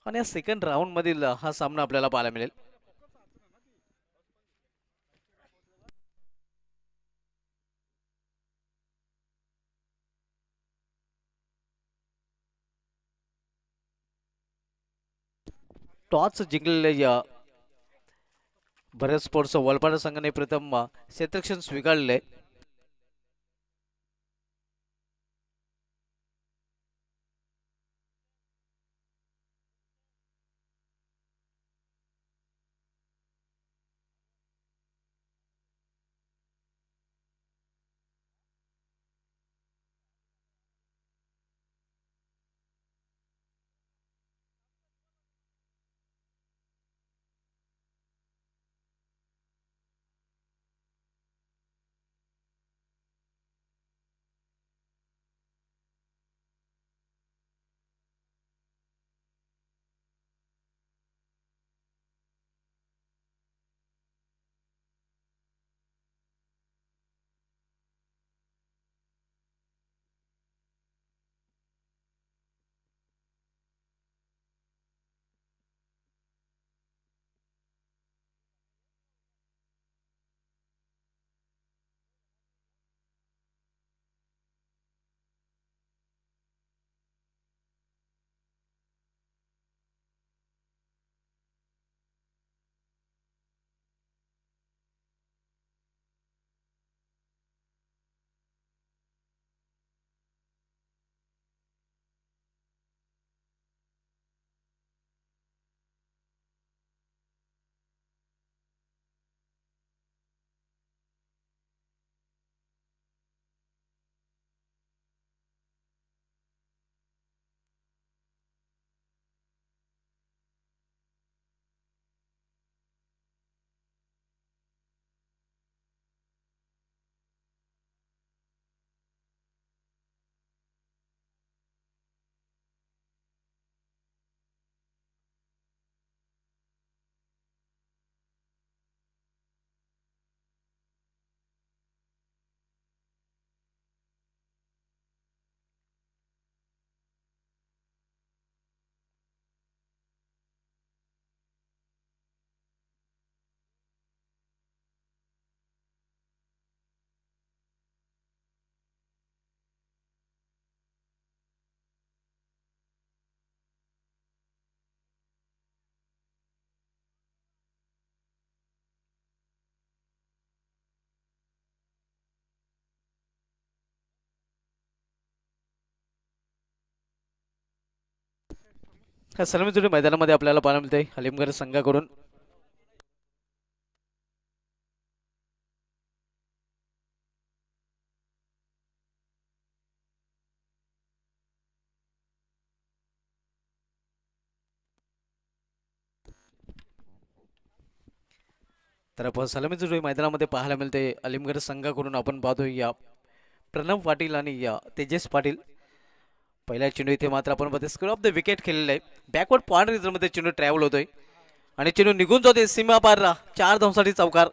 आणि या second round मधील हा सामना आपल्याला पाहायला मिळेल. टॉस जिंकलेल्या या भारत स्पोर्ट्स वलपाड संघाने प्रथम क्षेत्ररक्षण स्वीकारले. ह्या सलामी जोडी मैदानामध्ये आपल्याला पाहायला मिळते हलीमगड संघाकडून. तर आपण सलामी जोडी मैदानामध्ये पाहायला मिळते अलीमगड संघाकडून. आपण पाहतो या प्रणव पाटील आणि या तेजस पाटील. पहिल्या चेंडू इथे मात्र आपण बघते स्क्वेअर ऑफ द विकेट खेळलेलं आहे. बॅकवर्ड पॉइंट रिझनमध्ये चेंडू ट्रॅव्हल होतोय आणि चेंडू निघून जाते सीमा पार 4 धावांसाठी चौकार.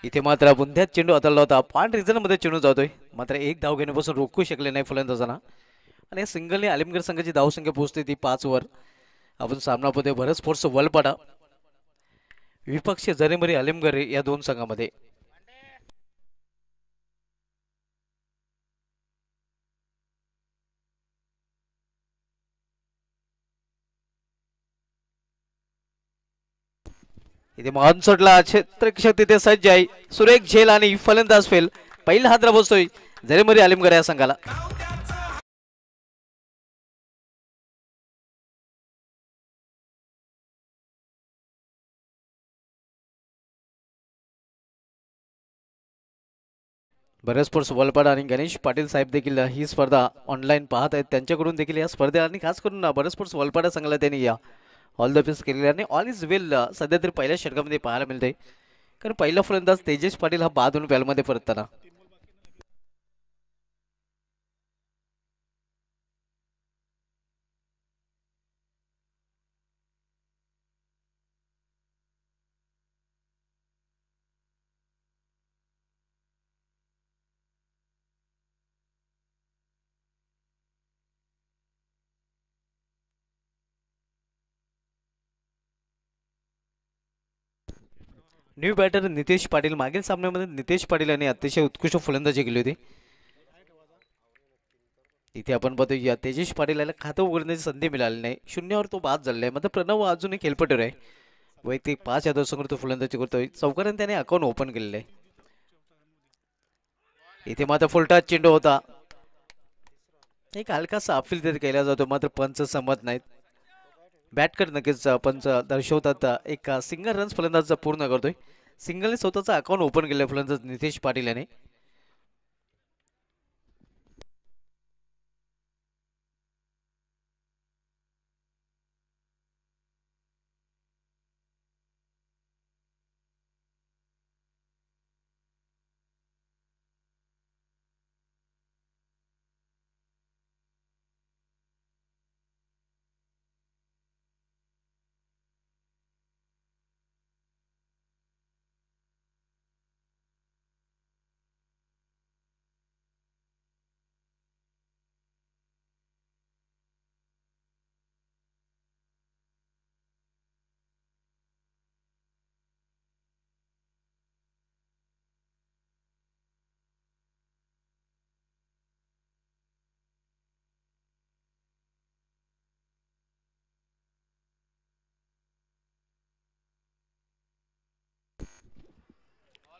इथे मात्र बुंध्यात चेंडू हाताळला होता. पॉइंट रिझन मध्ये चेंडू जातोय मात्र एक धाव घेण्यापासून रोखू शकले नाही फलंदाजांना. आणि या सिंगलने अलिमगड संघाची धावसंख्या पोहोचते ती 5 वर. आपण सामना पाहतोय भरत स्पोर्ट्स वलपाडा विपक्ष जरेमरी अलिमगड या दोन संघामध्ये. इथे महानसोडला क्षेत्ररक्षक तिथे सज्ज आहे. सुरेख झेल आणि फलंदाज फेल. पहिला हादरा बसतोय जरेमरी अलिमगड या संघाला. बरेच स्पोर्ट्स वलपाड आणि गणेश पाटील साहेब देखील ही स्पर्धा ऑनलाईन पाहत आहेत. त्यांच्याकडून देखील या स्पर्धे आणि खास करून बरेच स्पोर्ट्स वलपाडा संघाला त्यांनी या ऑल द बेस्ट केलेले आणि ऑल इज वेल सध्या तरी पहिल्या षटकामध्ये पाहायला मिळते. कारण पहिला फलंदाज तेजेश पाटील हा बाद होऊन बॅलमध्ये परतताना. New batter Nitesh Patil. मागील सामन्यामध्ये नितेश पाटील यांनी अतिशय उत्कृष्ट फलंदाजी केली होती. इथे आपण पाहतो या तेजेश पाटील याला खातं उघडण्याची संधी मिळाली नाही. शून्यावर तो बाद झालेला आहे. मात्र प्रणव अजूनही खेळपटूर आहे. वैयक्तिक 5 या संघ तो फलंदाजी करतोय. चौकाराने त्याने अकाउंट ओपन केलेलं आहे. इथे मात्र फुलटाच चेंडू होता. एक हलकासा अपील तिथे केला जातो मात्र पंच संमत नाहीत. बॅटकर नक्कीच पंच दर्शवतात एक सिंगल रन्स फलंदाज पूर्ण करतोय. सिंगलने स्वतःचा अकाउंट ओपन केलं फलंदाज नितेश पाटील याने.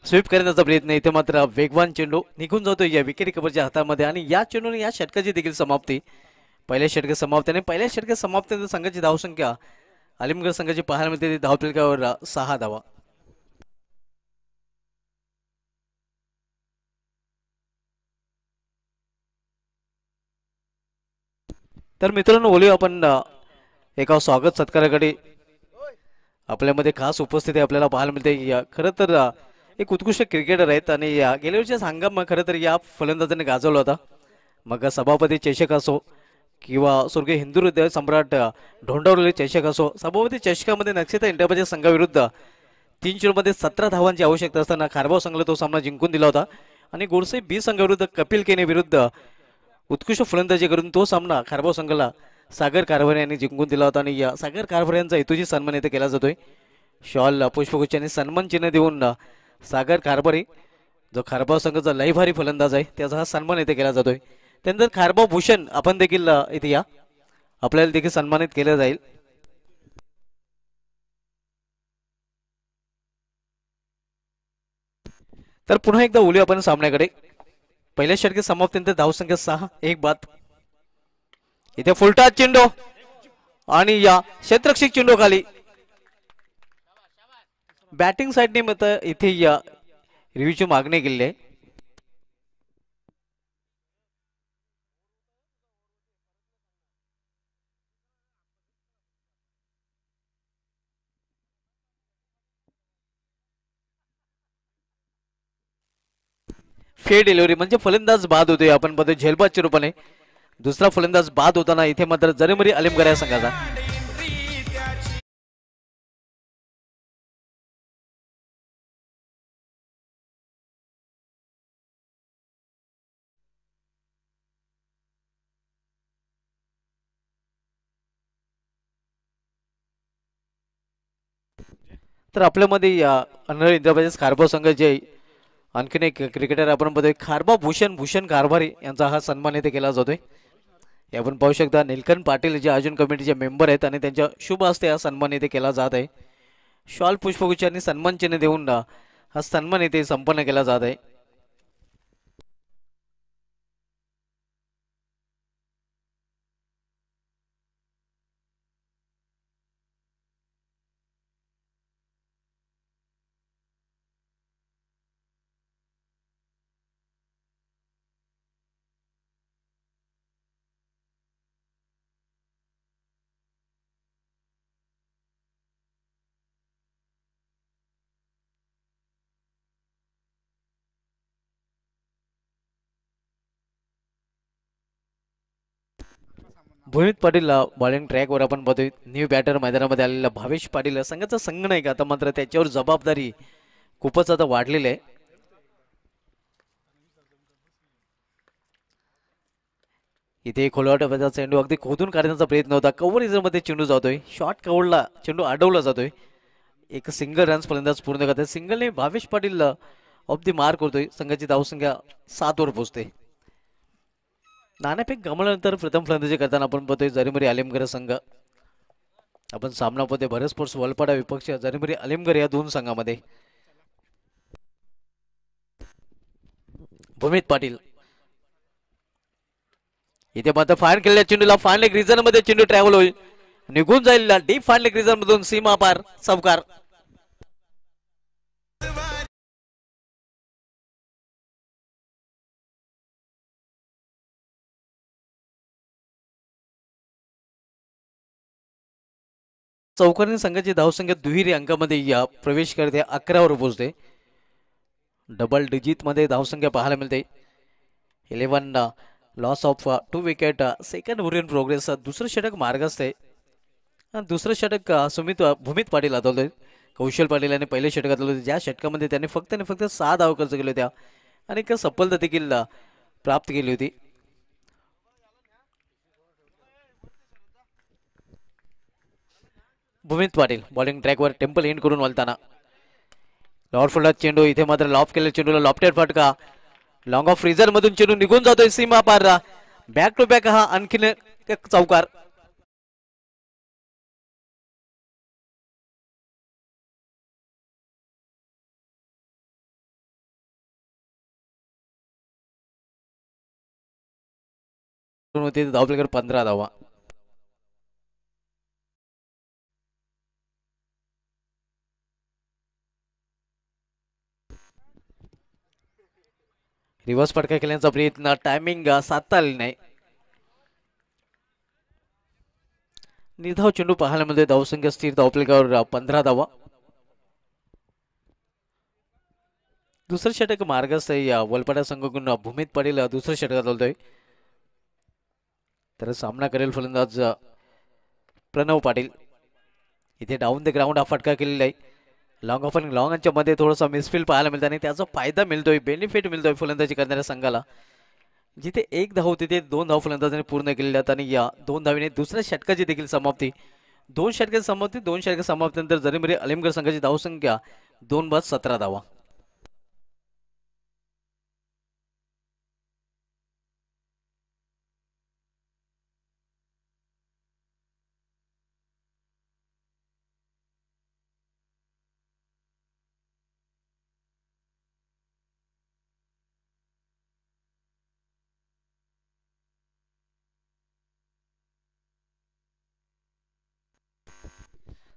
स्वीप करण्याचा प्रयत्न. इथे मात्र वेगवान चेंडू निघून जातो या विकेट किपरच्या हातामध्ये आणि या चेंडूने या षटकाची देखील समाप्ती. पहिल्या षटक समाप्तीने पहिल्या षटक समाप्तीनंतर संघाची धावसंख्या अलिमगड संघाची पाहायला मिळते धावफलकावर 6 धावा. तर मित्रांनो बोलूया आपण एका स्वागत सत्काराकडे. आपल्यामध्ये खास उपस्थिती आपल्याला पाहायला मिळते. खरं तर एक उत्कृष्ट क्रिकेटर आहेत आणि गेल्या वर्षीचा हंगाम खरं तर या फलंदाजाने गाजवला होता. मग सभापती चषक असो किंवा स्वर्गीय हिंदू हृदय सम्राट ढोंडावलेले चषक असो. सभापती चषकामध्ये नक्षत्र इंडियाच्या संघाविरुद्ध 3 चेंडूमध्ये 17 धावांची आवश्यकता असताना खारबाव संघाला तो सामना जिंकून दिला होता. आणि गोडसे बी संघाविरुद्ध कपिल केने विरुद्ध उत्कृष्ट फलंदाजी करून तो सामना खारबाव संघाला सागर कारभारे यांनी जिंकून दिला होता. आणि या सागर कारभारे यांचा हेतूची सन्मान इथे केला जातोय. शॉल पुष्पगुच्छ सन्मान चिन्ह देऊन सागर कारभारी जो खारबाव संघाचा लय भारी फलंदाज आहे त्याचा हा सन्मान इथे केला जातोय. त्यानंतर खारबाव भूषण आपण देखील इथे या आपल्याला देखील सन्मानित केलं जाईल. तर पुन्हा एकदा बोलूया आपण सामन्याकडे. पहिल्या षटकी समाप्तीनंतर धावसंख्या 6-1 बाद. इथे फुलटाच चेंडू आणि या क्षेत्ररक्षक चेंडू खाली. बॅटिंग साईडने मत इथे या रिव्ह्यूची मागणी केली आहे. फेड डिलिव्हरी म्हणजे फलंदाज बाद होतोय. आपण बघतो झेलबादच्या रूपाने दुसरा फलंदाज बाद होताना इथे मात्र जरीमरी अलिमगड या संघाचा. तर आपल्यामध्ये अनर इंद्राबाद खारबाव संघाचे आणखीन एक क्रिकेटर आपण बघतोय खारबाव भूषण कारभारी यांचा हा सन्मान इथे केला जातोय. हे आपण पाहू शकता निलकंठ पाटील जे अर्जुन कमिटीचे मेंबर आहेत आणि त्यांच्या शुभ हस्ते हा सन्मान इथे केला जात आहे. शॉल पुष्पगुच्छ यांनी सन्मान चिन्ह देऊन हा सन्मान इथे संपन्न केला जात आहे. भूमित पाटील बॉलिंग ट्रॅकवर आपण पाहतोय. न्यू बॅटर मैदानामध्ये आलेला भावेश पाटील संघाचा संघ नाही का आता, मात्र त्याच्यावर जबाबदारी खूपच आता वाढलेली आहे. इथे खोलवाटा चेंडू अगदी खोदून काढण्याचा प्रयत्न होता. कव्हर मध्ये चेंडू जातोय. शॉर्ट कव्हरला चेंडू अडवला जातोय. एक सिंगल रन्स फलंदाज पूर्ण करतात. सिंगलने Bhavesh Patil off the mark करतोय. संघाची धावसंख्या 7 वर पोहोचते. नाणेफेक गमावल्यानंतर प्रथम फलंदाजी करताना आपण पाहतोय जरीमरी आलिमगड संघ. आपण सामना पाहतोय भरत स्पोर्ट्स वलपाडा विपक्ष जरीमरी आलिमगड या दोन संघामध्ये. भूमित पाटील इथे मात्र फायर केलेल्या चेंडूला फाईन लेग रिझन मध्ये चेंडू ट्रॅव्हल होईल. निघून जाईल डीप फाईन लेग रिझन मधून सीमा पार चौकार. चौकारीने संघाची धावसंख्या दुहेरी अंकामध्ये या प्रवेश करते. 11 वर पोहोचते. डबल डिजिट मध्ये धावसंख्या पाहायला मिळते. 11 loss of 2 wicket. Second over in progress. दुसरं षटक मार्गस्थ आहे. दुसरं षटक भूमित पाटील हाताळतोय. कौशल पाटील यांनी पहिले षटक हाताळले होते, ज्या षटकामध्ये त्याने फक्त 6 धावा खर्च केल्या होत्या आणि एक सफलता देखील प्राप्त केली होती. भूमित पाटील बॉलिंग ट्रॅकवर टेम्पल एंड करून वळताना लॉर्ड फुलला चेंडू. इथे मात्र लॉफ केलेल्या चेंडूला लॉफ्टेड फटका. लॉंग ऑफ फ्रीजर मधून चेंडू निघून जातोय सीमा पार. बॅक टू बॅक हा आणखीन एक चौकार. धावपलीकडे 15 धावा. रिव्हर्स फटका केल्याचा प्रयत्न. टायमिंग साधता आली नाही. निर्धाव चेंडू पाहायला मिळतोय. धावसंख्या स्थिर धावपलीकावर 15 धावा. दुसरं षटक मार्गस्थ आहे या वलपाडा संघाकडून. भूमित पाटील दुसरं षटकात चालतोय. तर सामना करेल फलंदाज प्रणव पाटील. इथे डाऊन द ग्राउंड हा फटका केलेला आहे. लॉंग ऑफ आणि लॉंगच्या मध्ये थोडासा मिसफील्ड पाहायला मिळतं आणि त्याचा फायदा मिळतोय, बेनिफिट मिळतोय फलंदाजी करणाऱ्या संघाला. जिथे 1 धाव होती ते 2 धाव फलंदाजाने पूर्ण केलेल्या आहेत आणि या 2 धावीने दुसऱ्या षटकाची देखील समाप्ती. 2 षटकाच्या समाप्तीनंतर जरीमरी आलिमगड संघाची धावसंख्या 2 बाद 17 धावा.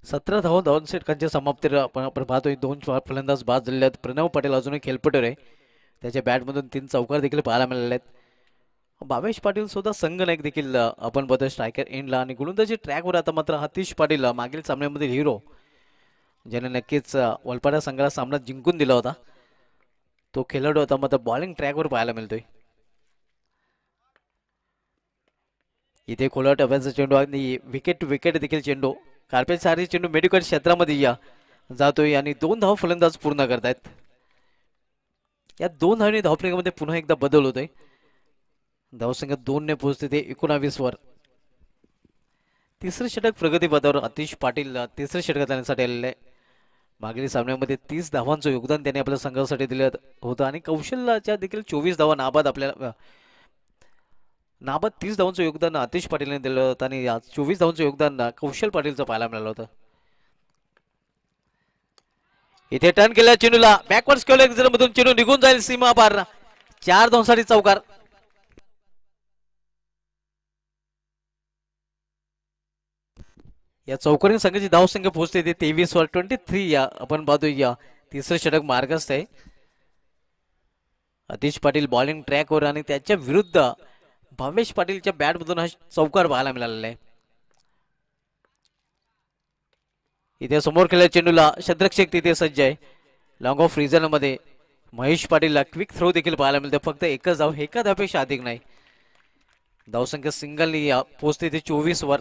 सतरा धावून षटकांच्या समाप्तीवर आपण पाहतोय 2 फलंदाज बाद झालेले आहेत. प्रणव पटेल अजूनही खेळपटूर आहे. त्याच्या बॅटमधून 3 चौकार देखील पाहायला मिळाले आहेत. भावेश पाटील सुद्धा संघ नायक देखील आपण बघतोय स्ट्रायकर एंडला आणि गोलंदाजी ट्रॅकवर. आता मात्र हतीश पाटील मागील सामन्यामधील हिरो, ज्याने नक्कीच वलपाडा संघाला सामना जिंकून दिला होता, तो खेळाडू आता मात्र बॉलिंग ट्रॅकवर पाहायला मिळतोय. इथे खोला टप्प्याचा चेंडू आणि विकेट टू विकेट देखील चेंडू. कार्पेट सारी चेंडू मेडिकल क्षेत्रामध्ये जातोय आणि 2 धाव फलंदाज पूर्ण करतायत. या 2 धावने धावफलकामध्ये पुन्हा एकदा बदल होतोय. धावसंख्या 2 ने पोहोचते ते 19 वर. तिसरं षटक प्रगतीपथावर हतीश पाटील तिसरं षटक आणण्यासाठी आलेलं आहे. मागील सामन्यामध्ये 30 धावांचं योगदान त्याने आपल्या संघासाठी दिलं होतं आणि कौशल्याच्या देखील 24 धावा नाबाद 30 धावांचं योगदान हतीश पाटीलने दिलं होतं आणि 24 धावांचं योगदान कौशल पाटीलचं पाहायला मिळालं होतं. इथे टर्न केल्या चेंडूला बॅकवर्ड मधून चेंडू निघून जाईल सीमा पार. 4 धावांसाठी चौकार. या चौकारीने संघाची धावसंख्या पोहोचते ते 23 वर. 23 या आपण पाहतोय. या तिसरं षटक मार्गस्थ आहे. हतीश पाटील बॉलिंग ट्रॅकवर आणि त्याच्या विरुद्ध भावेश पाटीलच्या बॅटमधून हा चौकार पाहायला मिळालेला आहे. इथे समोर खेळल्या चेंडूला शतरक्षक तिथे सज्ज आहे. लॉंग ऑफ रिझन मध्ये महेश पाटीलला क्विक थ्रो देखील पाहायला मिळते. फक्त एकच धाव, एका धावपेक्षा अधिक नाही. धावसंख्या सिंगलनी या पोहोचते ते 24 वर.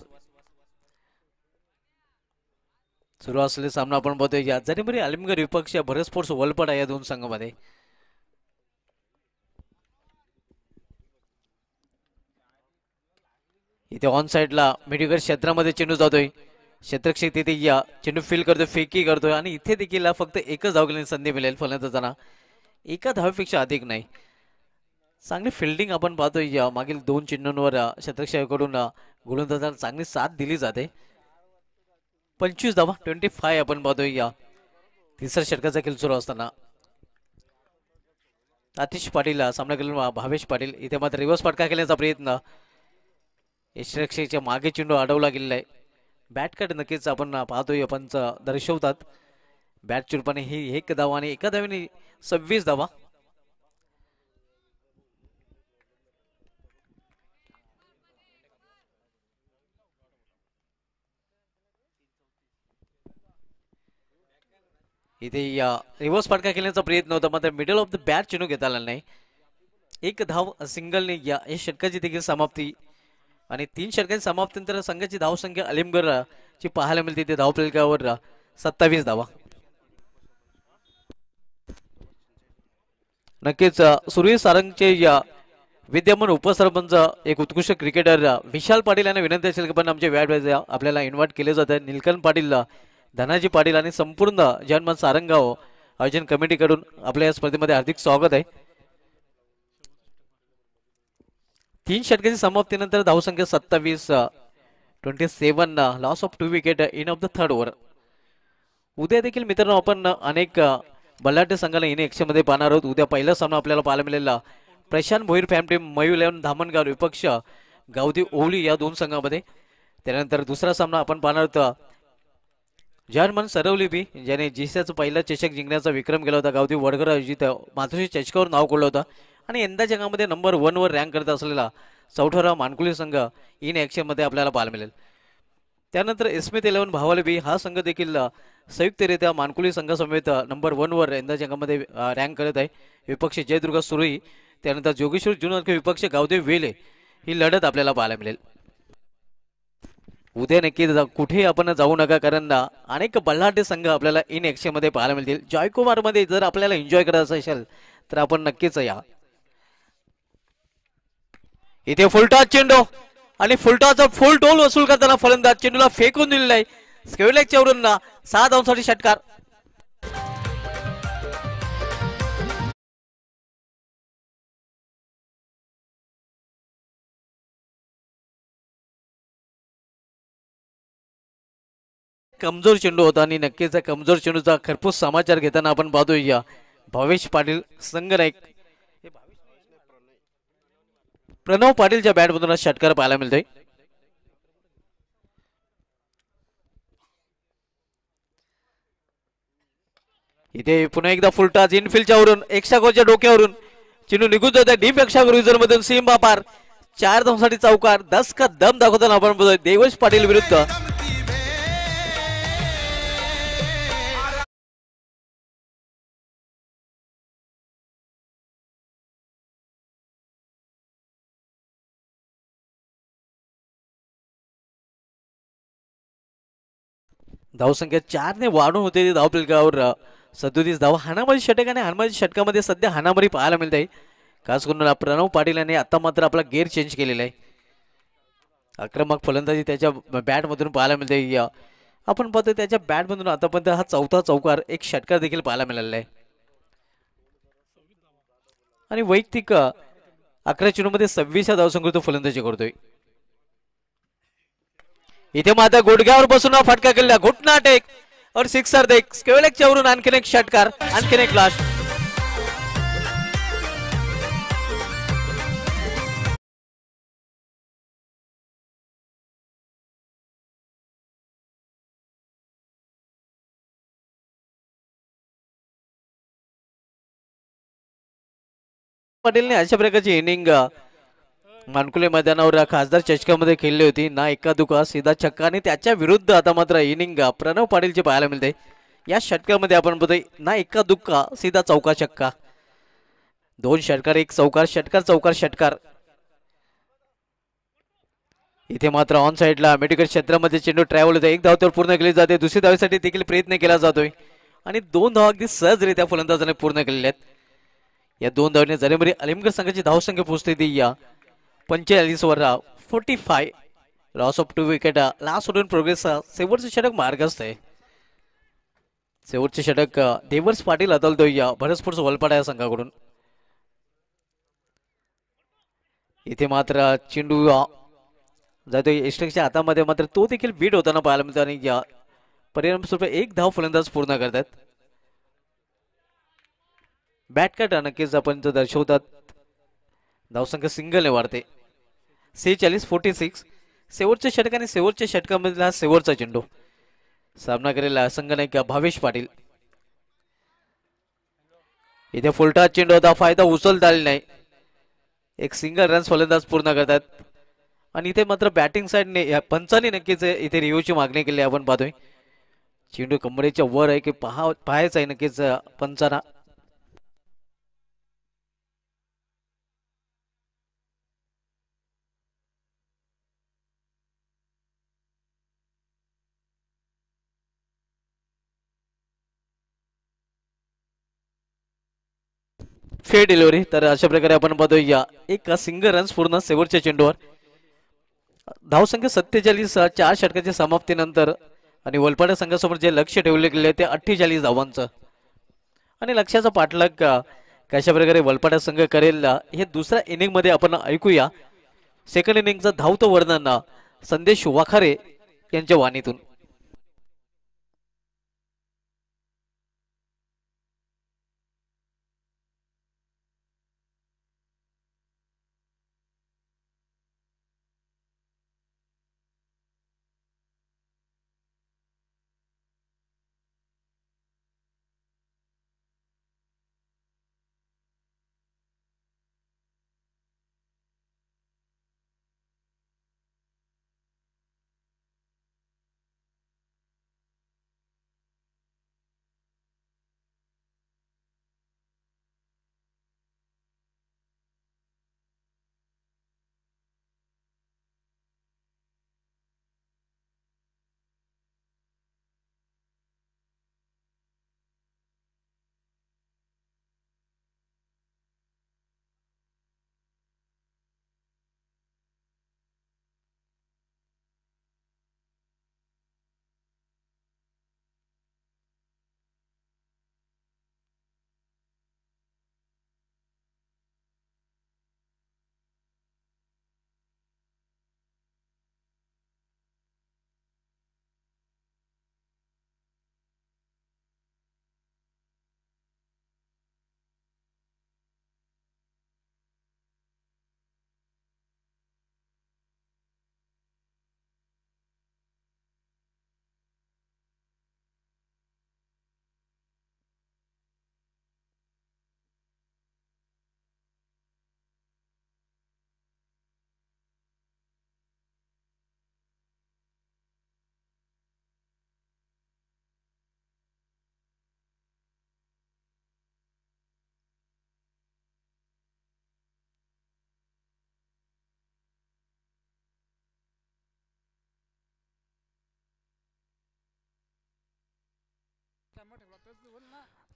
सुरू असलेला सामना आपण बघतोय या जरीमरी अलिमगड विपक्ष भरत स्पोर्ट्स वलपड आहे या दोन संघामध्ये. इथे ऑन साइडला मिडविकेट क्षेत्रामध्ये चेंडू जातोय. क्षेत्रक्षक तिथे या चेंडू फील करतोय, फेकी करतोय आणि इथे देखील फक्त एकच धाव घेण्याची संधी मिळेल फलंदाजांना, एका धावेपेक्षा अधिक नाही. चांगली फिल्डिंग आपण पाहतोय या मागील दोन चेंडूंवर क्षेत्रक्षकाकडून गोलंदाजांना चांगली साथ दिली जाते. 25 धावा 25 आपण पाहतोय या तिसऱ्या षटकाचा खेळ सुरू असताना. आतिश पाटील सामना केला भावेश पाटील. इथे मात्र रिव्हर्स फटका केल्याचा प्रयत्न, यष्टीरक्षकाच्या मागे चेंडू अडवला गेलेला आहे. बॅट कट नक्कीच आपण पाहतोय पंच दर्शवतात. बॅट चुरपाने ही एक धावा आणि एका धावेने 26 धावा. इथे या रिव्हर्स फटका खेळण्याचा प्रयत्न होता मात्र मिडल ऑफ द बॅट चेंडू घेता आला नाही. एक धाव सिंगलने या षटकाची देखील समाप्ती आणि 3 षटकांची समाप्तीनंतर संघाची धावसंख्या अलिमगड ची पाहायला मिळते ते धावफलकावर 27 धावा. नक्कीच सुरेश सारंगचे या विद्यमान उपसरपंच एक उत्कृष्ट क्रिकेटर विशाल पाटील यांना विनंती असेल की पण आमच्या व्याट आपल्याला इन्व्हाइट केले जाते. निलकंठ पाटील, धनाजी पाटील आणि संपूर्ण जनमन सारंगाव आयोजन कमिटीकडून आपल्या या स्पर्धेमध्ये हार्दिक स्वागत आहे. 3 षटकांची समाप्तीनंतर धावसंख्या 27, 27 loss of 2 wicket in of the third over. उद्या देखील मित्रांनो आपण अनेक बलाढ्य संघाला इन ॲक्शन मध्ये पाहणार आहोत. उद्या पहिला सामना आपल्याला पाहायला मिळालेला प्रशांत भोईर फॅम टीम मयू 11 धामणगाव विपक्ष गावदी ओवली या दोन संघामध्ये. त्यानंतर दुसरा सामना आपण पाहणार आहोत जर्मन सरवली बी ज्याने जीसीचं पहिला चषक जिंकण्याचा विक्रम केला होता. गावदी वडगर आयोजित मातोश्री चषकावर नाव कोडलं होतं आणि यंदा जगामध्ये नंबर 1 वर रँक करत असलेला चौथरा मानकुली संघ इन ॲक्शन मध्ये आपल्याला पाहायला मिळेल. त्यानंतर एस्मिथ 11 भावाले बी हा संघ देखील संयुक्तरित्या मानकुली संघासमेत नंबर 1 वर यंदा जगामध्ये रँक करत आहे. विपक्ष जयदुर्गा सुरई, त्यानंतर जोगेश्वर जुनर विपक्ष गावदेव वेले ही लढत आपल्याला पाहायला मिळेल. उद्या नक्की कुठे आपण जाऊ नका कारण अनेक बल्लाढ्य संघ आपल्याला इन ॲक्शन मध्ये पाहायला मिळतील. जॉयकुमार मध्ये जर आपल्याला एन्जॉय करायचं असेल तर आपण नक्कीच या. इथे फुलटॉस चेंडू आणि फुलटॉसचा फुल टोल वसूल करताना फलंदाज चेंडूला फेकून दिलेला आहे. स्क्वेअरलेगच्या वरून 6 धावांसाठी षटकार. कमजोर चेंडू होता आणि नक्कीच कमजोर चेंडूचा खरपूस समाचार घेताना आपण पाहतोय या भावेश पाटील संघनायक प्रणव पाटीलच्या बॅटमधून षटकार पाहायला मिळतोय. इथे पुन्हा एकदा फुलटॉस इनफिल्डच्या वरून एक्स्ट्रा डोक्यावरून चेंडू निघून जात डीप एक्स्ट्रा मधून सीमा पार 4 धावांसाठी चौकार. 10 का दम दाखवताना आपण बघतोय देवेश पाटील विरुद्ध धावसंख्या 4 ने वाढून होते धावफलकावर 37 धावा. हाणामारी षटक आणि हाणामारी षटकामध्ये सध्या हाणामारी पाहायला मिळत आहे. खास करून प्रणव पाटील यांनी आता मात्र आपला गेअर चेंज केलेला आहे. आक्रमक फलंदाजी त्याच्या बॅटमधून पाहायला मिळते. आपण पाहतोय त्याच्या बॅटमधून आतापर्यंत हा चौथा चौकार, एक षटकार देखील पाहायला मिळालेला आहे आणि वैयक्तिक 11 चेंडूमध्ये 26 धावसंख्येत फलंदाजी करतोय. इथे मात्र गुडघ्यावर बसून फटका केला, घुटना टेक और सिक्सर देख. स्क्वेअरलेगच्या वरून आणखीन एक षटकार, आणखीन एक लास्ट. पाटीलने अशा प्रकारची इनिंग मानकुले मैदानावर खासदार चषकामध्ये खेळली होती. ना एका दुका सीधा छक्का आणि त्याच्या विरुद्ध आता मात्र इनिंग प्रणव पाटीलचे पाहायला मिळते. या षटकामध्ये आपण बघतोय ना एका दुका सीधा चौका छक्का, 2 षटकार, 1 चौकार, षटकार चौकार षटकार. इथे मात्र ऑन साईडला मेडिकल क्षेत्रामध्ये चेंडू ट्रॅव्हल होतो. एक धाव तर पूर्ण केली जाते. दुसरी धावेसाठी देखील प्रयत्न केला जातोय आणि 2 धावा अगदी सहजरित्या फलंदाजाने पूर्ण केलेल्या आहेत. या 2 धावने जरीमरी अलिमगड संघाची धावसंख्या पोहोचते ती या 45 वर 45. Loss of 2 wicket. Last over progress. शेवटचे षटक मार्गस्थ आहे. शेवटचे षटक देवर्स पाटील अदलतोय या भरसपूर वलपाडा या संघाकडून. इथे मात्र चेंडू जातोय एस्ट्रिकच्या हातामध्ये, मात्र तो देखील बीट होताना पाहायला मिळतो आणि या परिणामस्वरूप 1 धाव फलंदाज पूर्ण करतात. बॅटकट नक्कीच आपण दर्शवतात. धावसंख्या सिंगलने वाढते. 46-46. शेवटचे षटक आणि शेवटच्या षटकामधला शेवटचा चेंडू. सामना करेल संघनायक भावेश पाटील. इथे फुलटा चेंडू होता, फायदा उचलता आला नाही. एक सिंगल रन्स फलंदाज पूर्ण करतात आणि इथे मात्र बॅटिंग साईडने पंचाने नक्कीच इथे रिओची मागणी केली आपण पाहतोय. चेंडू कमरेच्या वर आहे की पाहायचं आहे नक्कीच पंचाना. Fair delivery. तर अशा प्रकारे आपण पाहतोय या एक सिंगल रन्स पूर्ण शेवटच्या चेंडूवर. धावसंख्या 47 4 षटकाच्या समाप्तीनंतर आणि वलपाडा संघासमोर जे लक्ष ठेवले गेले ते 48 धावांचं. आणि लक्ष्याचा पाठलाग कशा प्रकारे वलपाडा संघ करेल हे दुसऱ्या इनिंग मध्ये आपण ऐकूया. सेकंड इनिंगचं धावतं वर्णन संदेश वाखारे यांच्या वाणीतून.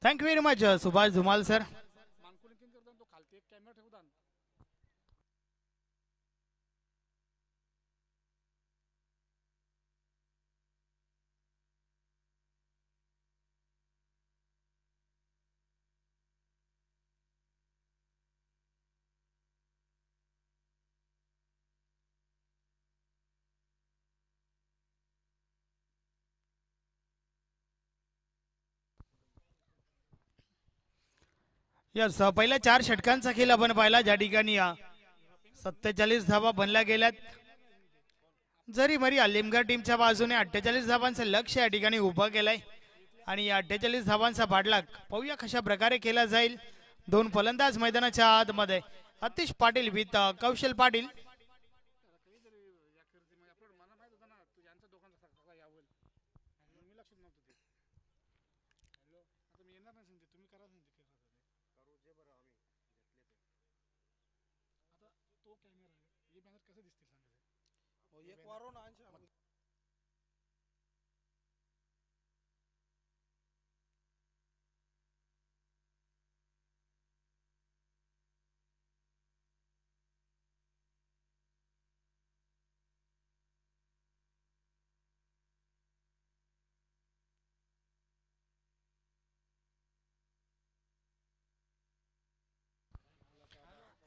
Thank you very much Subhash Dhumal sir. Yes पहिल्या 4 षटकांचा खेळ आपण पाहिला, ज्या ठिकाणी 47 धावा बनल्या गेल्यात. जरी मरी अलिमगड टीमच्या बाजूने 48 धावांचं लक्ष या ठिकाणी उभं केलंय आणि या 48 धावांचा पाठलाग पाहूया कशा प्रकारे केला जाईल. 2 फलंदाज मैदानाच्या आतमध्ये, Atish Patil with Kaushal Patil.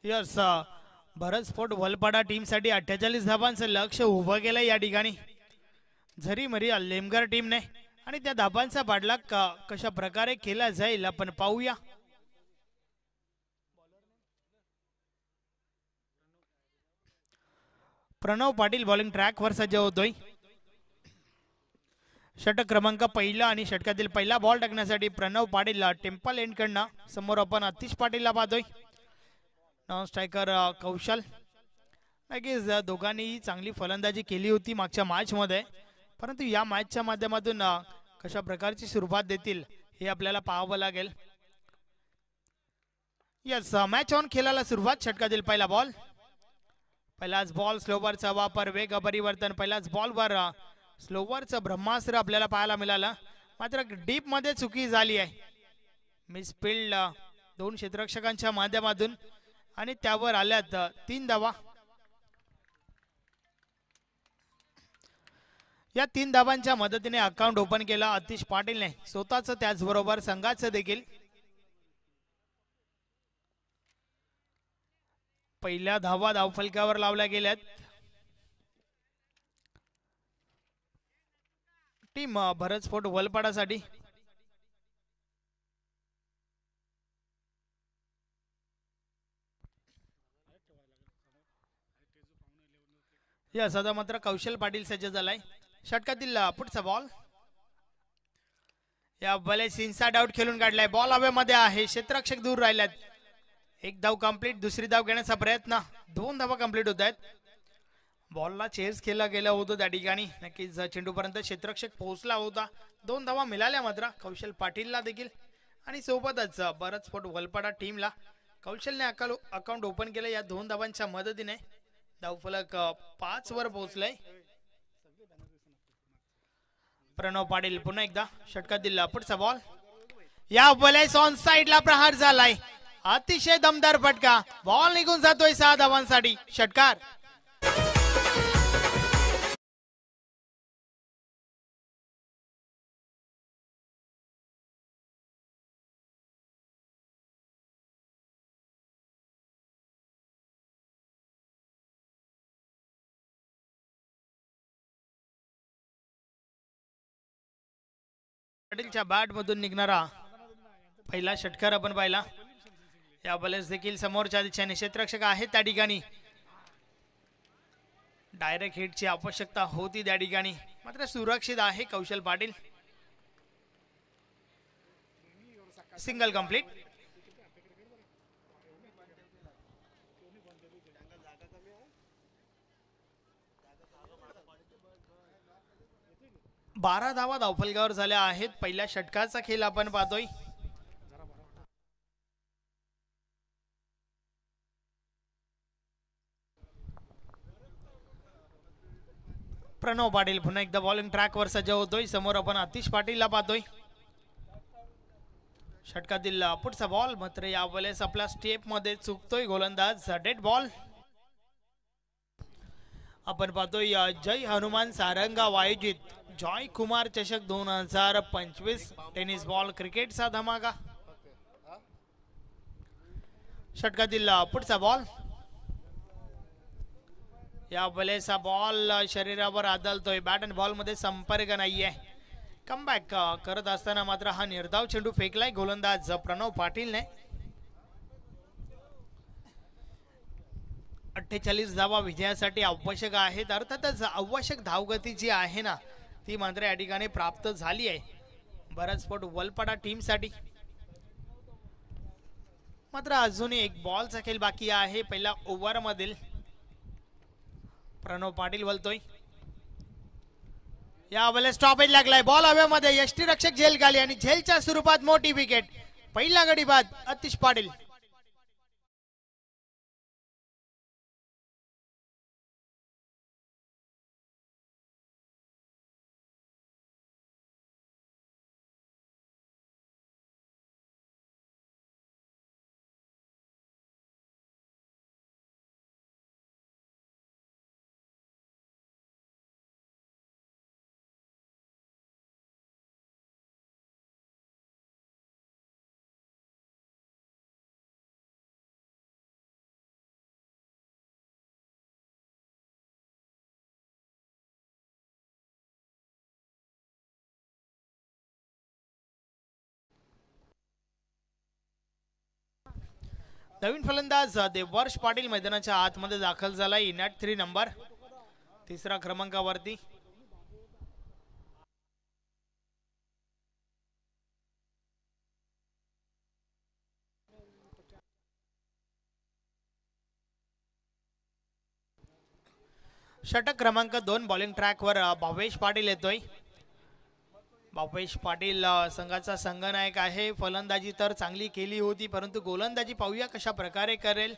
Yes, Bharat sport Walpada टीमसाठी 48 धाबांचं लक्ष उभं केलं या ठिकाणी. झरी मरी लेमगर टीमने आणि त्या धाबांचा पाठलाग कशा प्रकारे केला जाईल आपण पाहूया. प्रणव पाटील बॉलिंग ट्रॅकवर सज्ज होतोय. षटक क्रमांक पहिला आणि षटकातील पहिला बॉल टाकण्यासाठी प्रणव पाटील टेम्पल एंड कडनं. समोर आपण आतिश पाटीलला पाहतोय. नॉन स्ट्रायकर कौशल. नक्कीच दोघांनी चांगली फलंदाजी केली होती मागच्या मॅच मध्ये, परंतु या मॅचच्या माध्यमातून कशा प्रकारची सुरुवात देतील हे आपल्याला पाहावं लागेल. यस, मॅच ऑन खेळायला सुरुवात. षटकातील पहिला बॉल. पहिलाच बॉल स्लोवरचा वापर, वेग परिवर्तन. पहिलाच बॉलवर स्लोवरचं ब्रह्मास्त्र आपल्याला पाहायला मिळालं, मात्र डीप मध्ये चुकी झाली आहे. मिसफिल्ड दोन क्षेत्ररक्षकांच्या माध्यमातून आणि त्यावर आल्यात 3 धावा. या 3 धावांच्या मदतीने अकाउंट ओपन केला आतिश पाटीलने स्वतःच, त्याचबरोबर संघाचं देखील. पहिल्या धावा धावफलकावर लावल्या गेल्यात. टीम भरत स्पोर्ट वलपाडासाठी. या सध्या मात्र कौशल पाटील सज्ज झालाय. षटकातील पुढचा बॉल. या बॉलेस इनसाइड आउट खेळून काढलाय. बॉल हवेमध्ये आहे, क्षेत्ररक्षक दूर राहिल्यात. एक धाव कंप्लीट. दुसरी धाव घेण्याचा प्रयत्न. 2 धावा कंप्लीट होत आहेत. बॉलला चेस केला गेला होतं त्या ठिकाणी. नक्कीच चेंडूपर्यंत क्षेत्ररक्षक पोहोचला होता. 2 धावा मिळाल्या मात्र कौशल पाटीलला देखील आणि सोबतच भरत स्पोर्ट वलपाडा टीमला. कौशलने अकाउंट ओपन केलं या 2 धावांच्या मदतीने. धावफलक 5 वर पोहोचलाय. प्रणव पाटील पुन्हा एकदा. षटकातील पुढचा बॉल. या बॉलेस ऑन साइडला प्रहार झालाय. अतिशय दमदार फटका. बॉल निघून जातोय 6 धावांसाठी. षटकार. पाटीलच्या बॅट मधून निघणारा पहिला षटकार आपण पाहिला. या बॉलेस देखील समोरच्या दिशेने क्षेत्ररक्षक आहेत त्या ठिकाणी. डायरेक्ट हिटची आवश्यकता होती त्या ठिकाणी, मात्र सुरक्षित आहे कौशल पाटील. Single complete. बारा धावा धावफलकावर झाल्या आहेत. पहिल्या षटकाचा खेळ आपण पाहतोय. प्रणव पाटील पुन्हा एकदा बॉलिंग ट्रॅकवर सज्ज होतोय. समोर आपण आतिश पाटीलला पाहतोय. षटकातील पुढचा बॉल. मात्र या वेळेस आपल्या स्टेप मध्ये चुकतोय गोलंदाज. Dead ball. आपण पाहतोय जय हनुमान सारंगा आयोजित जॉय कुमार चषक 2025 टेनिस बॉल क्रिकेटचा धमाका. षटकातील पुढचा बॉल. या वेळेस बॉल शरीरावर आदळतोय. बॅट आणि बॉल मध्ये संपर्क नाहीये. कमबॅक करत असताना मात्र हा निर्धाव चेंडू फेकलाय गोलंदाज प्रणव पाटीलने. 48 धावा विजयासाठी आवश्यक आहेत. अर्थातच आवश्यक धावगती जी आहे ना ती मात्र या ठिकाणी प्राप्त झाली आहे भरत स्पोर्ट वलपाडा टीम साठी. मात्र अजूनही एक बॉलचा खेळ बाकी आहे. पहिला ओव्हर मधील प्रणव पाटील बोलतोय. या वेळेस स्टॉपेज लागलाय. बॉल हवेमध्ये. यष्टीरक्षक झेल खाली आणि झेलच्या स्वरूपात मोठी विकेट. पहिला गडी बाद आतिश पाटील. नवीन फलंदाज देवर्ष पाटील मैदानाच्या आतमध्ये दाखल झाला इन ॲट 3 नंबर, तिसरा क्रमांकावरती. षटक क्रमांक 2 बॉलिंग ट्रॅकवर भावेश पाटील येतोय. भावेश पाटील संघाचा संघनायक आहे. फलंदाजी तर चांगली केली होती, परंतु गोलंदाजी पाहूया कशा प्रकारे करेल.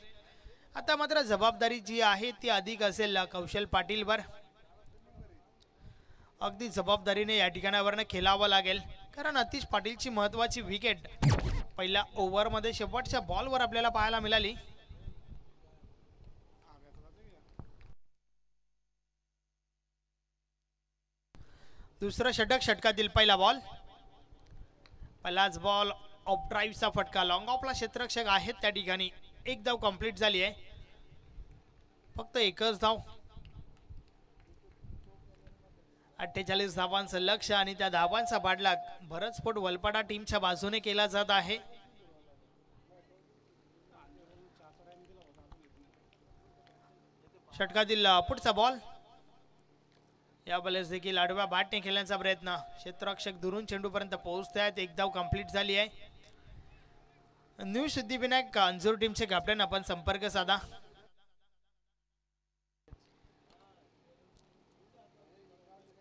आता मात्र जबाबदारी जी आहे ती अधिक असेल कौशल पाटीलवर. अगदी जबाबदारीने या ठिकाणावरनं खेळावं लागेल, कारण अतिश पाटीलची महत्वाची विकेट पहिल्या ओव्हरमध्ये शेवटच्या बॉलवर आपल्याला पाहायला मिळाली. दुसरं षटक, षटकातील पहिला बॉल, पहिलाच बॉल ऑफ ड्राईव्हचा फटका. लॉंग ऑफला क्षेत्ररक्षक आहेत त्या ठिकाणी. एक धाव कंप्लीट झाली आहे, फक्त एकच धाव. 48 धावांचं लक्ष आणि त्या धावांचा पाठलाग भरतस्फोट वलपाडा टीमच्या बाजूने केला जात आहे. षटकातील पुढचा बॉल, या बॉलेस देखील आडव्या बॅटने खेळण्याचा प्रयत्न. क्षेत्ररक्षक दुरून चेंडूपर्यंत पोहोचत आहेत. एक धाव कंप्लीट झाली आहे. न्यू सिद्धिविनायक अंजूर टीमचे कॅप्टन आपण संपर्क साधा.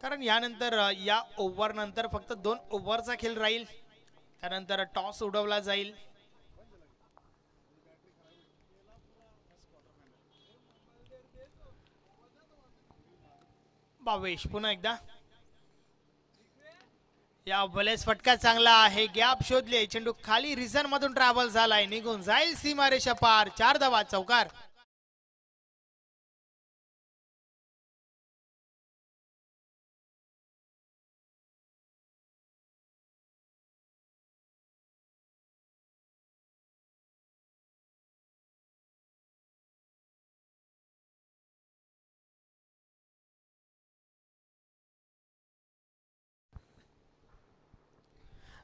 कारण यानंतर या ओव्हर नंतर फक्त 2 ओव्हरचा खेळ राहील. त्यानंतर टॉस उडवला जाईल. भावेश पुन्हा एकदा, या बलेस फटका चांगला आहे. गॅप शोधले, चेंडू खाली रिझन मधून ट्रॅव्हल झालाय, निघून जाईल सीमारेषा पार. 4 धावा, चौकार.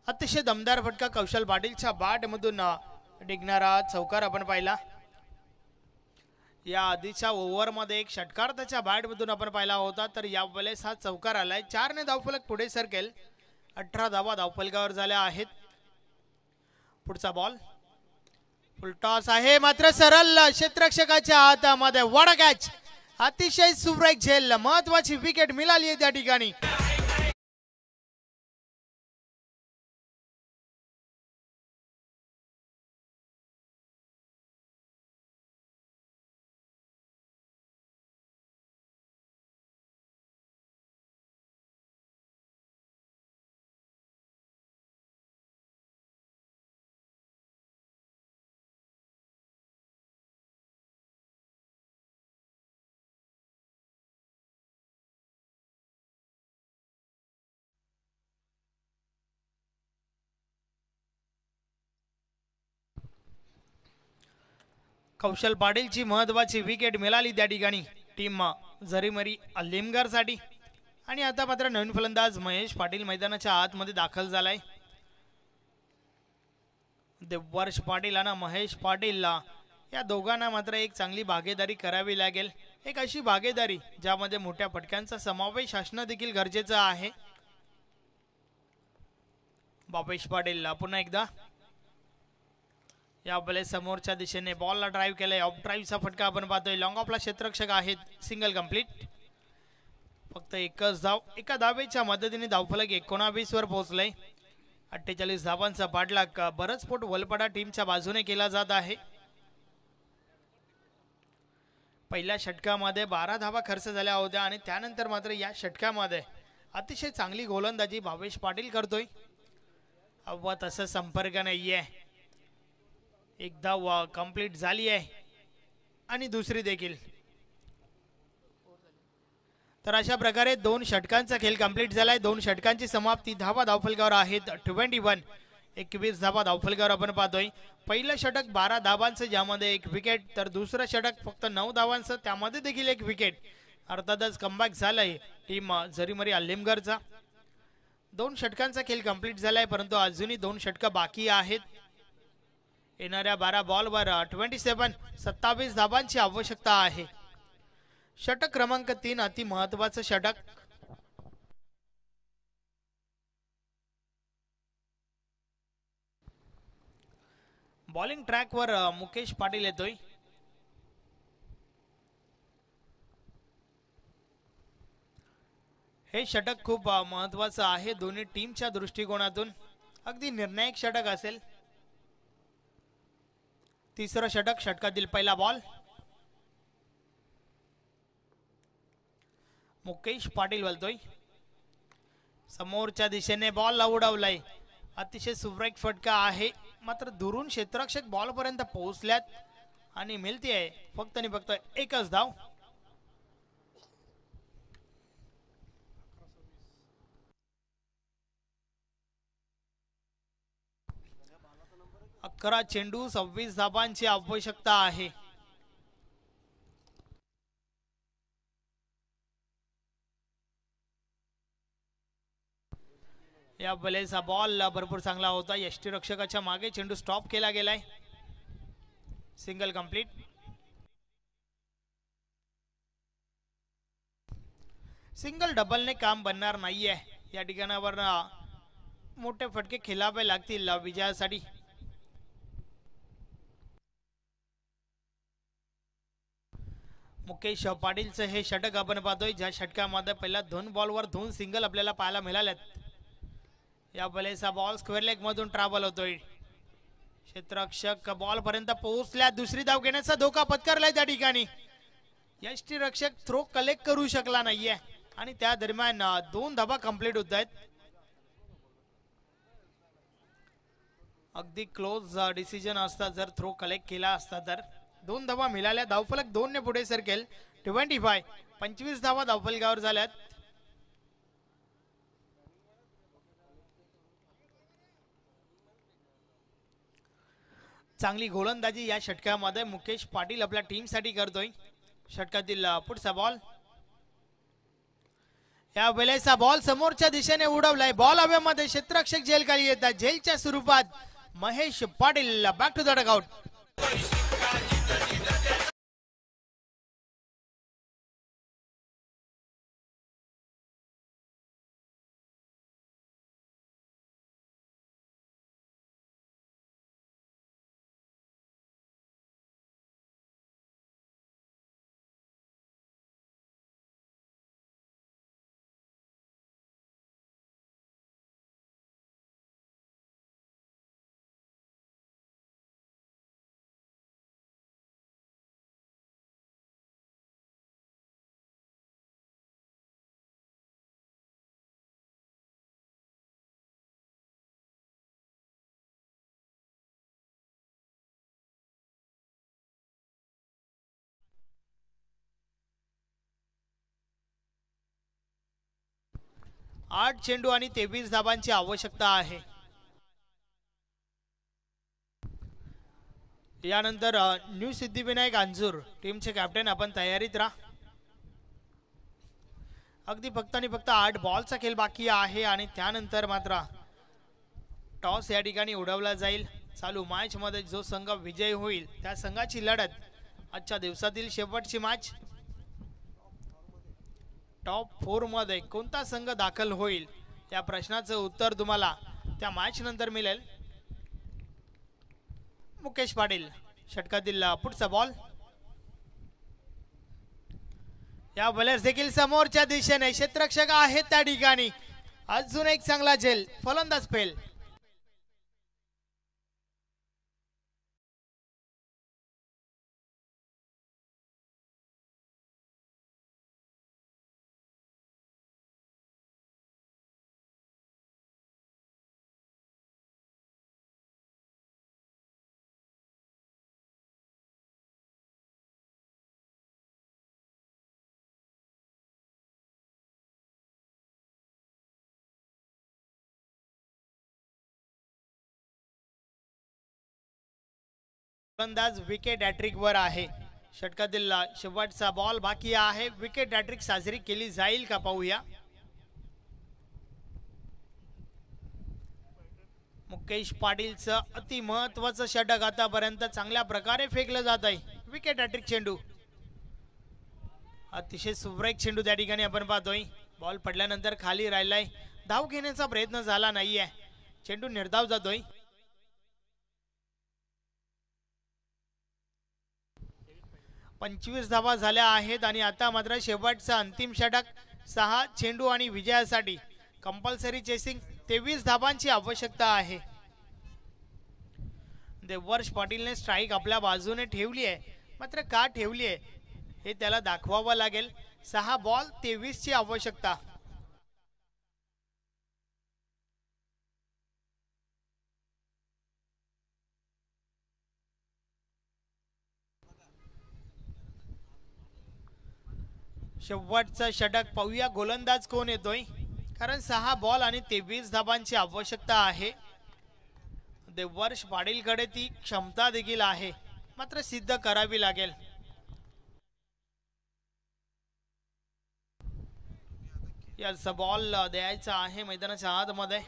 अतिशय दमदार फटका कौशल पाटीलच्या बॅट मधून डिगणारा चौकार आपण पाहिला. या आधीच्या ओव्हर मध्ये एक षटकार त्याच्या बॅट मधून आपण पाहिला होता, तर या वेळेस हा चौकार आलाय. 4 ने धावफलक पुढे सरकेल. 18 धावा धावफलकावर झाल्या आहेत. पुढचा बॉल फुल टॉस आहे, मात्र सरळ क्षेत्ररक्षकाच्या हातामध्ये. वडा कॅच, अतिशय सुरेख झेल. महत्वाची विकेट मिळाली आहे त्या ठिकाणी. कौशल पाटीलची महत्वाची विकेट मिळाली त्या ठिकाणी टीम जरीमरी अलिमगर साठी. आणि आता मात्र नवीन फलंदाज महेश पाटील मैदानाच्या आतमध्ये दाखल झालाय. देवर्ष पाटील आणि महेश पाटील या दोघांना मात्र एक चांगली भागीदारी करावी लागेल. एक अशी भागीदारी ज्यामध्ये मोठ्या फटक्यांचा समावेश असणं देखील गरजेचं आहे. भावेश पाटील पुन्हा एकदा, या बले समोरच्या दिशेने बॉलला ड्राईव्ह केलाय. ऑफ ड्राईव्हचा फटका आपण पाहतोय. लॉंग ऑफला क्षेत्ररक्षक आहेत. सिंगल कंप्लीट, फक्त एकच धाव. एका धावेच्या मदतीने धावफलक 19 वर पोहोचलंय. 48 धावांचा पाठलाग भरतस्फोट वलपाडा टीमच्या बाजूने केला जात आहे. पहिल्या षटकामध्ये 12 धावा खर्च झाल्या होत्या आणि त्यानंतर मात्र या षटकामध्ये अतिशय चांगली गोलंदाजी भावेश पाटील करतोय. अव्वा तसं संपर्क नाहीये. एक धाव कंप्लीट झाली आहे आणि दुसरी देखील. तर अशा प्रकारे 2 षटकांचा खेळ कंप्लीट झालाय. 2 षटकांची समाप्ती. धावा धावफलकावर आहेत 21. 21 धावा धावफलकावर आपण पाहतोय. पहिलं षटक 12 धावांचं, ज्यामध्ये 1 विकेट, तर दुसरं षटक फक्त 9 धावांचं, त्यामध्ये देखील 1 विकेट. अर्थातच कमबॅक झालाय टीम जरीमरी अलिमगरचा. 2 षटकांचा खेळ कंप्लीट झालाय, परंतु अजूनही 2 षटक बाकी आहेत. येणाऱ्या 12 बॉलवर 27 धाबांची आवश्यकता आहे. षटक क्रमांक 3 अति महत्वाचं षटक. बॉलिंग ट्रॅकवर मुकेश पाटील येतोय. हे षटक खूप महत्वाचं आहे दोन्ही टीमच्या दृष्टिकोनातून. अगदी निर्णायक षटक असेल. तिसरं षटक, षटकातील पहिला बॉल. मुकेश पाटील बोलतोय. समोरच्या दिशेने बॉल उडवलाय. अतिशय सुरेख फटका आहे, मात्र दुरून क्षेत्ररक्षक बॉल पर्यंत पोहोचल्यात आणि मिळते फक्त आणि फक्त एकच धाव. अकरा चेंडू 26 धाबांची आवश्यकता आहे. या बलेचा बॉल भरपूर चांगला होता. यष्टीरक्षकाच्या मागे चेंडू स्टॉप केला गेलाय. Single complete. सिंगल डबलने काम बनणार नाहीये. या ठिकाणावर मोठे फटके खेळावे लागतील विजयासाठी. मुकेश पाटीलचं हे षटक आपण पाहतोय, ज्या षटकामध्ये पहिल्या 2 बॉलवर 2 सिंगल आपल्याला पाहायला मिळालेत. या बलेचा बॉल स्क्वेअर लेग मधून ट्रॅव्हल होतोय. क्षेत्ररक्षक बॉल पर्यंत पोहोचल्या. दुसरी धाव घेण्याचा धोका पत्करलाय त्या ठिकाणी. यष्टीरक्षक थ्रो कलेक्ट करू शकला नाहीये आणि त्या दरम्यान 2 धाबा कंप्लीट होत आहेत. अगदी क्लोज डिसिजन असता जर थ्रो कलेक्ट केला असता तर. 2 धावा मिळाल्या. धावफलक 2 ने पुढे सरकेल. 25 धावा धावफलकावर झाल्यात. चांगली गोलंदाजी या षटकामध्ये मुकेश पाटील आपल्या टीमसाठी करतोय. षटकातील पुढचा बॉल. या वेळेचा बॉल समोरच्या दिशेने उडवलाय. बॉल हवेमध्ये. क्षेत्ररक्षक जेल खाली येतात. जेलच्या स्वरूपात Mahesh Patil back to the dugout. 8 चेंडू आणि 23 धाबांची आवश्यकता आहे. यानंतर न्यू सिद्धिविनायक अंजूर टीमचे कॅप्टन आपण तयारीत राहा. अगदी फक्त आणि फक्त 8 बॉलचा खेळ बाकी आहे आणि त्यानंतर मात्र टॉस या ठिकाणी उडवला जाईल. चालू मॅच मध्ये जो संघ विजयी होईल त्या संघाची लढत. आजच्या दिवसातील शेवटची मॅच. टॉप 4 मध्ये कोणता संघ दाखल होईल या प्रश्नाचं उत्तर तुम्हाला त्या मॅच नंतर मिळेल. मुकेश पाटील षटकातील पुढचा बॉल. या बॉलर्स देखील समोरच्या दिशेने क्षेत्ररक्षक आहेत त्या ठिकाणी. अजून एक चांगला झेल. फलंदाज फेल. फलंदाज विकेट हॅट्रिक वर आहे. षटकातील शेवटचा बॉल बाकी आहे. विकेट हॅट्रिक साजरी केली जाईल का पाहूया. मुकेश पाटीलचं अति महत्वाचं षटक आतापर्यंत चांगल्या प्रकारे फेकलं जात आहे. विकेट हॅट्रिक चेंडू, अतिशय सुरेख चेंडू त्या ठिकाणी आपण पाहतोय. बॉल पडल्यानंतर खाली राहिलाय, धाव घेण्याचा प्रयत्न झाला नाहीये, चेंडू निर्धाव जातोय. पंचवीस धावा झाल्या आहेत आणि आता मात्र शेवटचा अंतिम षटक, 6 चेंडू आणि विजयासाठी कंपल्सरी चेसिंग 23 धावांची आवश्यकता आहे. देवर्ष पाटीलने स्ट्राईक आपल्या बाजूने ठेवली आहे, मात्र का ठेवली आहे हे त्याला दाखवावं लागेल. 6 बॉल 23 ची आवश्यकता. शेवटचा षटक पाहूया गोलंदाज कोण येतोय, कारण 6 बॉल आणि 23 धावांची आवश्यकता आहे. देवर्ष पाटीलकडे ती क्षमता देखील आहे, मात्र सिद्ध करावी लागेल. याचा बॉल द्यायचा आहे मैदानाच्या आतमध्ये.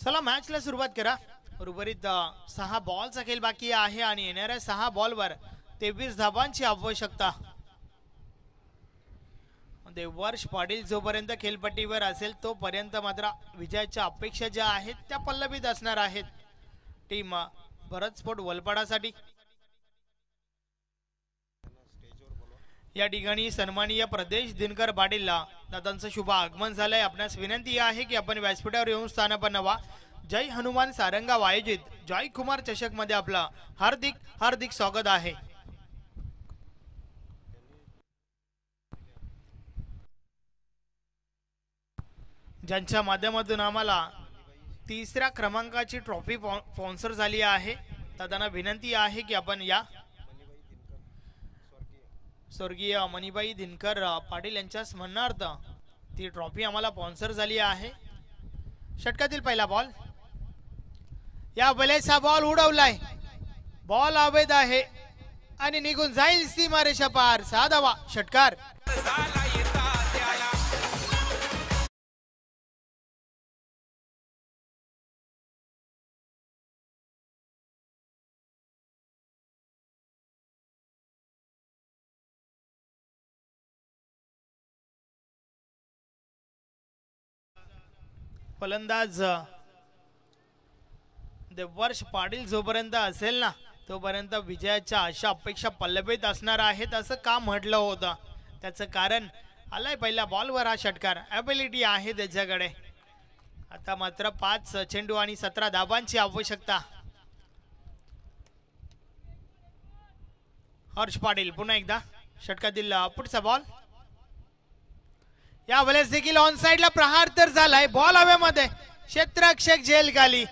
चला मॅचला सुरुवात करा. उर्वरित 6 बॉलचा खेळ बाकी आहे आणि येणाऱ्या 6 बॉलवर 23 धावांची आवश्यकता. देवर्ष पाटील जोपर्यंत खेळपट्टीवर असेल तोपर्यंत मात्र विजयाच्या अपेक्षा ज्या आहेत त्या पल्लवीत असणार आहेत. टीम भरत स्पोर्ट वलपाडासाठी या ठिकाणी सन्माननीय प्रदेश दिनकर पाटील दादांचं शुभ आगमन झालंय. आपणास विनंती आहे की आपण व्यासपीठावर येऊन स्थानापन्न व्हा. जय हनुमान सारंगाव आयोजित जय कुमार चषक मध्ये आपलं हार्दिक हार्दिक स्वागत आहे. ज्यांच्या माध्यमातून आम्हाला 3ऱ्या क्रमांकाची ट्रॉफी स्पॉन्सर झाली आहे, दादांना विनंती आहे की आपण या. स्वर्गीय मणिबाई दिनकर पाटील यांच्या स्मरणार्थ ती ट्रॉफी आम्हाला स्पॉन्सर झाली आहे. षटकातील पहिला बॉल, या बलेचा बॉल उडवलाय, बॉल अवैध आहे आणि निघून जाईल सीमारेषा पार. 6 धावा, षटकार. फलंदाज देवर्ष पाटील जोपर्यंत असेल ना तोपर्यंत विजयाच्या अशा अपेक्षा पल्लवीत असणार आहेत असं का म्हटलं होतं. त्याचं कारण आलाय पहिल्या बॉलवर हा षटकार, ॲबिलिटी आहे त्याच्याकडे. आता मात्र 5 चेंडू आणि 17 धावांची आवश्यकता. हर्ष पाटील पुन्हा एकदा षटकातील पुढचा बॉल, या वेळेस देखील ऑन साइडला प्रहार तर झालाय, बॉल हवेमध्ये, क्षेत्ररक्षक झेल खाली,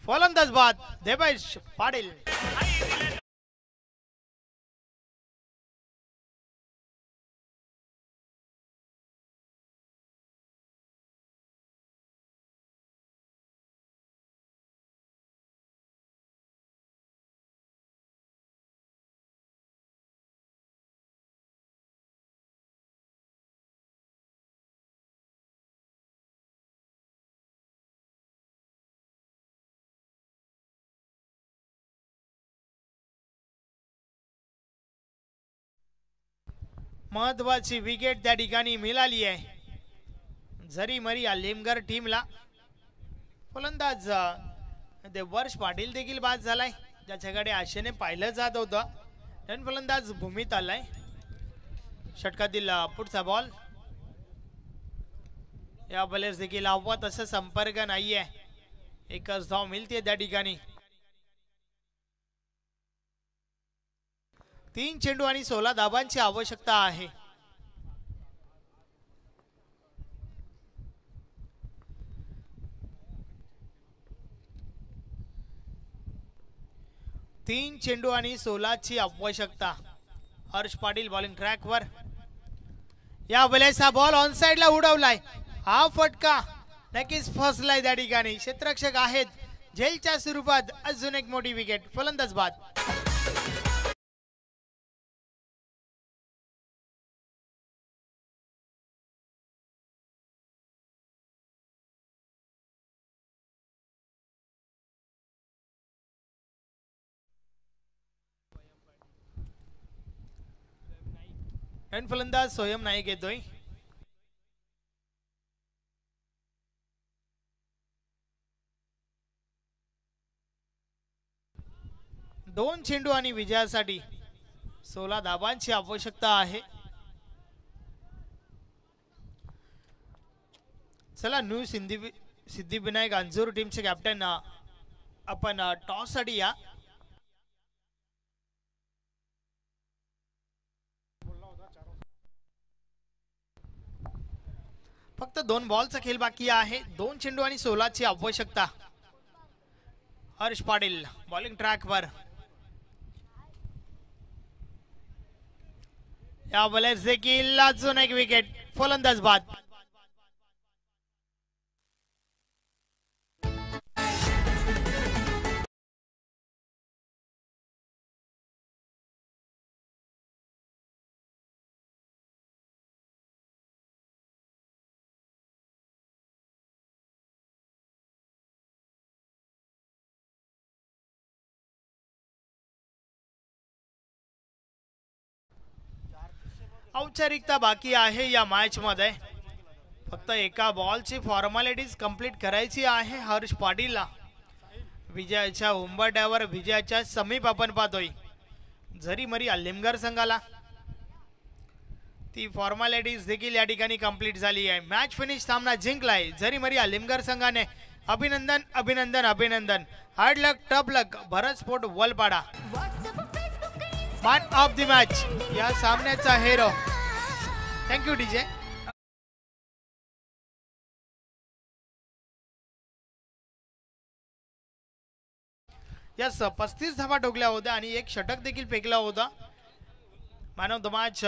फलंदाज बाद देवेश पाटील. महत्वाची विकेट त्या ठिकाणी मिळाली आहे जरी मरी आलिमगर टीमला. फलंदाज देवर्ष पाटील देखील बाद झालाय, ज्याच्याकडे आशेने पाहिलं जात होतं. नवीन फलंदाज भूमीत आलाय. षटकातील पुढचा बॉल, या बॉलर्स देखील हवा तसं संपर्क नाहीये, एकच धाव मिळते त्या ठिकाणी. 3 चेंडू आणि 16 धावांची आवश्यकता आहे. 3 चेंडू आणि 16ची आवश्यकता. हर्ष पाटील बॉलिंग ट्रॅकवर. या वेळेस बॉल ऑन साइडला उडवलाय. हा फटका नक्कीच फसलाय त्या ठिकाणी. क्षेत्ररक्षक आहेत. झेलच्या स्वरूपात अजून एक मोठी विकेट. फलंदाज बाद. नवीन फलंदाज स्वयं नाईक येतोय. दोन चेंडू आणि विजयासाठी 16 धाबांची आवश्यकता आहे. चला न्यू सिद्धिविनायक अंजूर टीमचे कॅप्टन आपण टॉस साठी या. फक्त 2 बॉलचा खेळ बाकी आहे. 2 चेंडू आणि 16ची आवश्यकता. हर्ष पाटील बॉलिंग ट्रॅकवर. या वेळेस देखील अजून एक विकेट. फलंदाज बाद. औपचारिकता बाकी आहे या मॅच मध्ये. फक्त एका बॉलची फॉर्मॅलिटीज कंप्लीट करायची आहे हर्ष पाटीलला. विजयाच्या उंबरठ्यावर, विजयाच्या समीप आपण पाहतोय. जरी मरी अलिमगड संघाला ती फॉर्मॅलिटीज देखील या ठिकाणी कंप्लीट झाली आहे. मॅच फिनिश, सामना जिंकलाय जरी मरी अलिमगड संघाने. अभिनंदन अभिनंदन अभिनंदन. Hard luck, tough luck. Bharat sport Walpada man of the match, या सामन्याचा हिरो. Thank you DJ. यस, 35 धावा ठोकल्या होत्या आणि एक षटक देखील फेकला होता. Man of the match